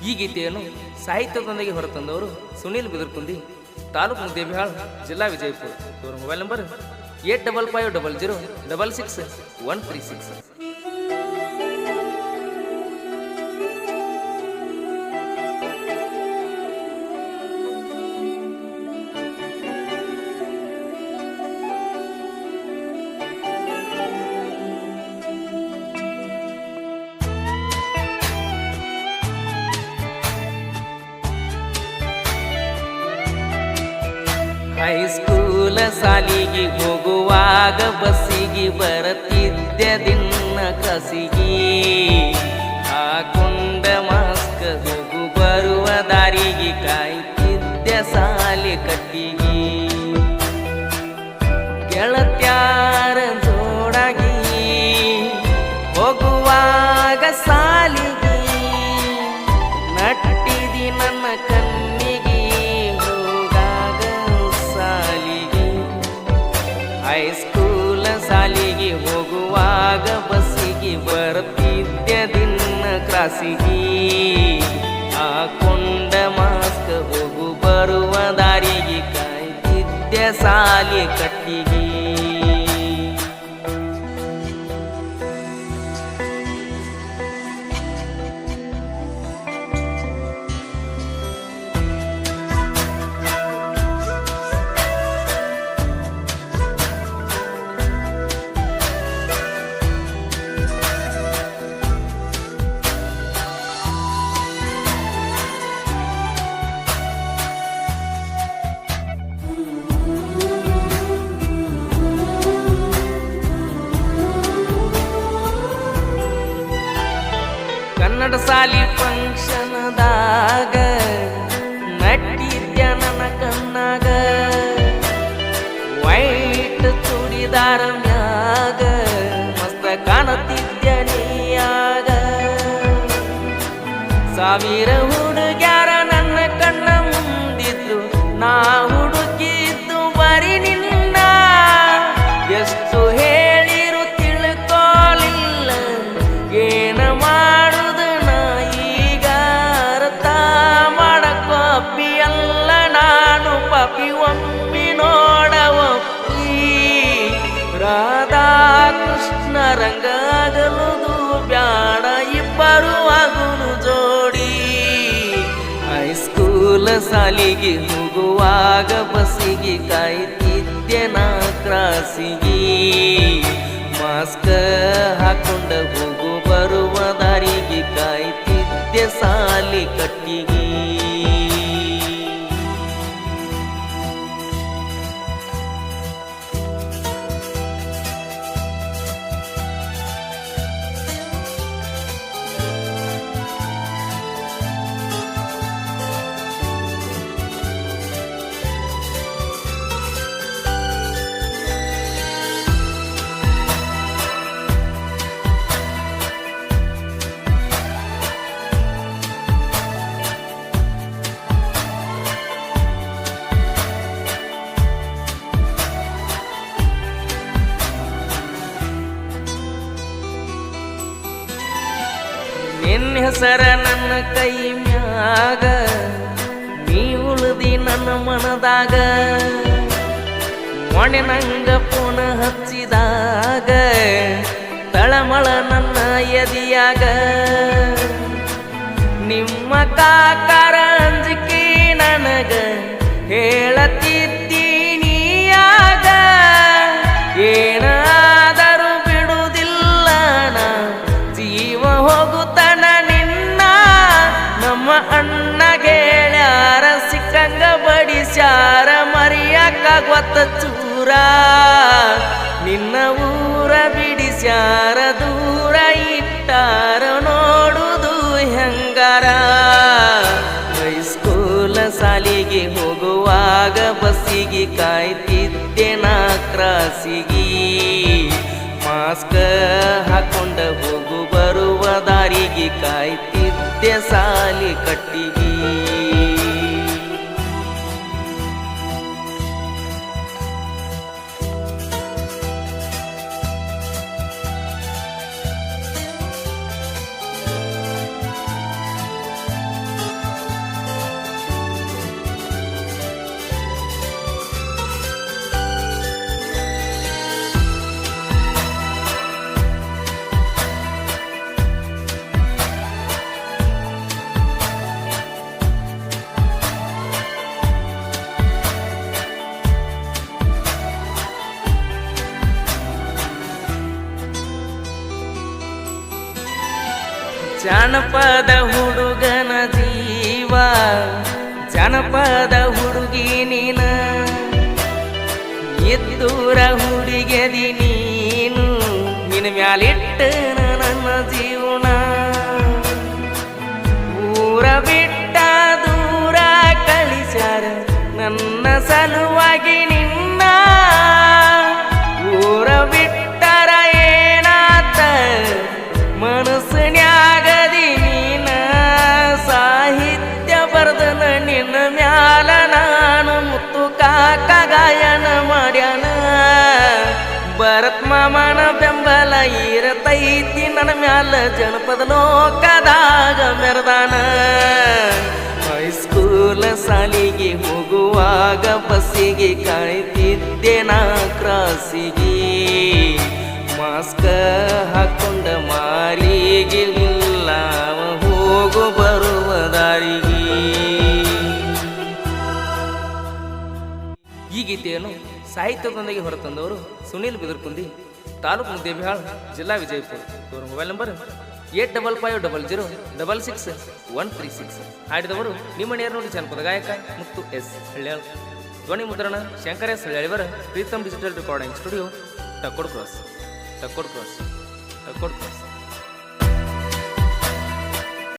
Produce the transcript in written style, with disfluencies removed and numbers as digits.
ಈ ಗೀತೆಯನ್ನು ಸಾಹಿತ್ಯದೊಂದಿಗೆ ಹೊರತಂದವರು ಸುನೀಲ್ ಬಿದರ್ಕುಂದಿ, ತಾಲೂಕು ಮುದ್ದೇಬಿಹಾಳ್, ಜಿಲ್ಲಾ ವಿಜಯಪುರ. ಇವರ ಮೊಬೈಲ್ ನಂಬರ್ 8550066136. ಹೈಸ್ಕೂಲ ಸಾಲಿಗೆ ಹೋಗುವಾಗ ಬಸ್ಸಿಗೆ ಬರತಿದ್ದೆ ದಿನ ಕಸಿಗೆ, ಹಾಕೊಂಡ ಮಾಸ್ಕ್ ಹೋಗು ಬರುವ ದಾರಿಗೆ ಕಾಯ್ತಿದ್ದೆ ಸಾಲಿ ಕಟ್ಟಿಗೆ. ಗೆಳತ್ಯಾರ ಜೋಡಾಗಿ ಹೋಗುವಾಗ ಸಾಲಿಗೆ ನಟ್ಟಿದಿ ನನ್ನ ಕಣ್ಣಿಗೆ ಹೋಗಾಗ ಸಾಲಿಗೆ. ಹೈಸ್ಕೂಲ ಸಾಲಿಗೆ ಹೋಗುವಾಗ ಬಸ್ಸಿಗೆ ಬರ್ತಿದ್ದೆ ದಿನ ಕ್ರಾಸಿಗೆ, ಹಾಕೊಂಡ ಮಾಸ್ಕ್ ಹೋಗು ಬರುವ ದಾರಿಗೆ ಕಾಯ್ತಿದ್ದೆ ಸಾಲಿ ಕಟ್ಟಿಗೆ. ಕನ್ನಡ ಸಾಲಿ ಫಂಕ್ಷನ್ದಾಗ ನಟ್ಟಿದ್ಯ ನನ್ನ ಕಣ್ಣಾಗ, ವೈಟ್ ಚೂಡಿದಾರ ಮ್ಯಾಗ ಮಸ್ತ ಕಾಣತಿದ್ಯ ನೀಯಾಗ. ಸಾವಿರ ಹುಡುಗ್ಯಾರ ನನ್ನ ಕಣ್ಣ ಮುಂದಿದ್ದು, ನಾ ಹುಡುಕಿದ್ದು ಬರೀ ನಿನ್ನ. ಎಷ್ಟು ಹೇಳಿರು ತಿಳ್ಕೊಲಿಲ್ಲ, ಏನ ಮಾಡುದು ನಾ ಈಗ ಅರ್ಥ ಮಾಡಕೊ. ಅಪ್ಪಿಯಲ್ಲ ನಾನು ಪಾಪಿ, ಒಮ್ಮಿ ನೋಡವಪ್ಪಿ. ರಾಧಾ ಕೃಷ್ಣ ರಂಗಾಗಲುದು ಬ್ಯಾಡ, ಇಬ್ಬರು ಆಗುನು ಜೋಡಿ. ಹೈಸ್ಕೂಲ ಸಾಲಿಗೆ ಹೋಗುವಾಗ ಬಸ್ಸಿಗೆ ಕಾಯ್ತಿದ್ದೆ ನಾ ಕ್ರಾಸಿಗೆ, ಮಾಸ್ಕ ಹಾಕೊಂಡ ಹೋಗು ಬರುವ ದಾರಿಗೆ ಕಾಯ್ತಿದ್ದೆ ಸಾಲಿ ಕಟ್ಟಿಗೆ. ನಿನ್ನ ಹೆಸರ ನನ್ನ ಕೈ ಮ್ಯಾಗ, ನೀ ಉಳಿದಿ ನನ್ನ ಮನದಾಗ. ಮೊಣೆನಂಗ ಪುನ ಹಚ್ಚಿದಾಗ ತಳಮಳ ನನ್ನ ಎದಿಯಾಗ. ನಿಮ್ಮ ಕಾಕಾರ ಅಂಜಿಕೆ ನನಗ ಹೇಳತಿದ್ದೀನಿಯಾಗ. ಏನಾದರೂ ಬಿಡುವುದಿಲ್ಲ ನಾ, ಜೀವ ಹೋಗುತ್ತಾನ ನಿನ್ನ. ನಮ್ಮ ಅಣ್ಣ ಗೆಳ್ಯಾರ ಸಿಕ್ಕಂಗ ಬಡಿಸ್ಯಾರ, ಮರಿಯಾಕಾಗ್ವತ್ತ ಚೂರ. ನಿನ್ನ ಊರ ಬಿಡಿಸ್ಯಾರ, ದೂರ ಇಟ್ಟಾರ ನೋಡುದು ಹೆಂಗಾರ. ಹೈಸ್ಕೂಲ ಸಾಲಿಗೆ ಹೋಗುವಾಗ ಬಸ್ಸಿಗೆ ಕಾಯ್ತಿದ್ದೆ ನಾ ಕ್ರಾಸಿಗೆ, ಮಾಸ್ಕ ಹಾಕೊಂಡ ಹೋಗು ಬರುವ ದಾರಿಗೆ ಕಾಯ್ತಿದ್ದೆ ಸಾಲಿ ಕಟ್ಟಿಗೆ. ಜಾನಪದ ಹುಡುಗನ ಜೀವ ಜನಪದ ಹುಡುಗಿ ನೀನ ಎದ್ದೂರ ಹುಡುಗದಿ ನೀನು ನಿನ್ನ ಮ್ಯಾಲಿಟ್ಟ ನನ್ನ ಜೀವನ ಊರ ಬಿಟ್ಟ ದೂರ ಕಳಿಸ್ಯಾರ ನನ್ನ ಸಲುವಾಗಿ ನಿನ್ನ ಊರ ಬಿಟ್ಟರ ಏನಾತ ಮನಸ್ಸಿನ್ಯಾಗದಿ ನೀನ ಸಾಹಿತ್ಯ ಬರ್ದನ ನಿನ್ನ ಮ್ಯಾಲ ನಾನು ಮುತ್ತು ಕಾಕ ಗಾಯನ ಮಾಡ್ಯಾನ ಭರತ್ ಮಾಮನ ಬೆಂಬಲ ಇರತೈತಿ ನನ್ನ ಮ್ಯಾಲ ಜನಪದ ಲೋಕದಾಗ ಮೆರದಾನ ಹೈಸ್ಕೂಲ್ ಸಾಲಿಗೆ ಹೋಗುವಾಗ ಬಸ್ಸಿಗೆ ಕಾಯ್ತಿದ್ದೆ ನಾ ಕ್ರಾಸಿಗೆ ಮಾಸ್ಕ ಹಾಕೊಂಡ ಮಾರಿಗೆ ಇಲ್ಲ ಹೋಗು ಬರುವ ದಾರಿಗೆ. ಈ ಗೀತೆಯನ್ನು ಸಾಹಿತ್ಯದೊಂದಿಗೆ ಹೊರತಂದವರು ಸುನೀಲ್ ಬಿದರ್ಕುಂದಿ, ತಾಲೂಕು ಮುದ್ದೇಬಿಹಾಳ್, ಜಿಲ್ಲಾ ವಿಜಯಪುರ. ಇವರ ಮೊಬೈಲ್ ನಂಬರ್ 8550066136. ಹಾಡಿದವರು ನಿಮ್ಮ ನೇರನುಡಿ ಜನಪದ ಗಾಯಕ ಮುತ್ತು ಎಸ್ ಹಳ್ಯಾಳ್. ಧ್ವನಿ ಮುದ್ರಣ ಶಂಕರ ಎಸ್ ಹಳ್ಯಾಳಿವರ Preetam digital recording studio, Takkod cross.